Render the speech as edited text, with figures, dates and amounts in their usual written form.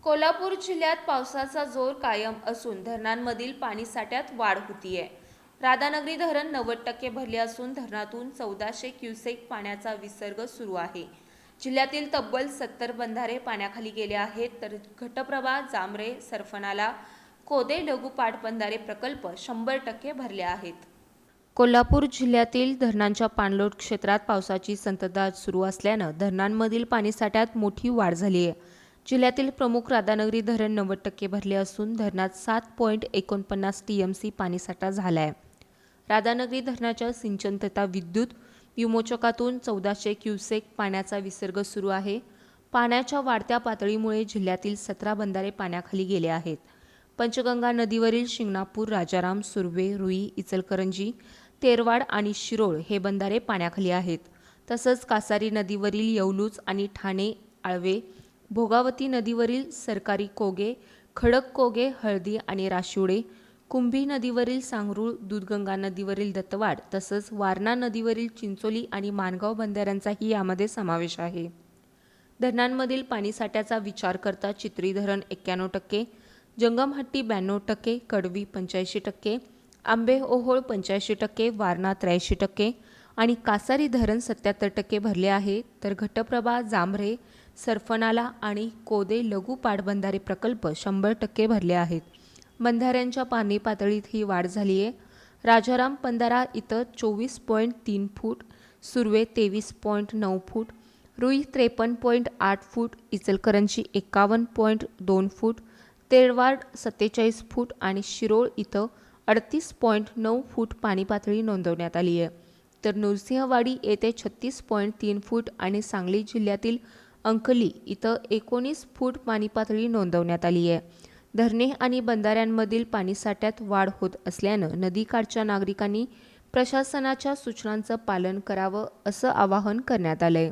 कोल्हापूर जिल्ह्यात पावसाचा जोर कायम असून धरणांमधील पाणीसाठ्यात वाढ होतीये. राधानगरी धरण 90% भरले असून धरणातून 1400 क्युसेक पाण्याचा विसर्ग सुरू आहे. जिल्ह्यातील तब्बल 70 बंधारे पाण्याखाली गेले आहेत, तर घटप्रभा, जांभरे, सरफनाला, कोदे लघु पाटबंधारे प्रकल्प 100% भरले आहेत. कोल्हापूर जिल्ह्यातील धरणांच्या पाणलोट क्षेत्रात पावसाची संततधार सुरू असल्यानं धरणांमधील पाणीसाठ्यात मोठी वाढ झाली आहे. जिल्ह्यातील प्रमुख राधानगरी धरण 90% भरले असून धरणात 7.49 TMC पाणीसाठा झाला आहे. राधानगरी धरणाच्या सिंचन तथा विद्युत विमोचकातून 1400 क्युसेक पाण्याचा विसर्ग सुरू आहे. पाण्याच्या वाढत्या पातळीमुळे जिल्ह्यातील 17 बंधारे पाण्याखाली गेले आहेत. पंचगंगा नदीवरील शिंगणापूर, राजाराम, सुर्वे, रुई, इचलकरंजी, तेरवाड आणि शिरोळ हे बंधारे पाण्याखाली आहेत. तसंच कासारी नदीवरील येवलूज आणि ठाणे, आळवे, भोगावती नदीवरील सरकारी कोगे, खडक कोगे, हळदी आणि राशिवडे, कुंभी नदीवरील सांगरूळ, दूधगंगा नदीवरील दत्तवाड तसंच वारणा नदीवरील चिंचोली आणि माणगाव बंधाऱ्यांचाही यामध्ये समावेश आहे. धरणांमधील पाणीसाठ्याचा विचार करता चित्री धरण 91%, जंगमहट्टी 92%, कडवी 85%, आंबेओहोळ 85%, वारणा 83% आणि कासारी धरण 77% भरले आहे. तर घटप्रभा, जांभरे, सरफनाला आणि कोदे लघु पाटबंधारे प्रकल्प 100% भरले आहेत. बंधाऱ्यांच्या पाणी पातळीत ही वाढ झाली आहे. राजाराम बंधारा इथं 24.3 फूट, सुर्वे 23.9 फूट, रुई 53.8 फूट, इचलकरंजी 51.2 फूट, तेरवाड 47 फूट आणि शिरोळ इथं 38.9 फूट पाणी पातळी नोंदवण्यात आली आहे. तर नृसिंहवाडी येथे 36.3 फूट आणि सांगली जिल्ह्यातील अंकली इथं 19 फूट पाणी पातळी नोंदवण्यात आली आहे. धरणे आणि बंधाऱ्यांमधील पाणीसाठ्यात वाढ होत असल्यानं नदीकाठच्या नागरिकांनी प्रशासनाच्या सूचनांचं पालन करावं असं आवाहन करण्यात आलंय.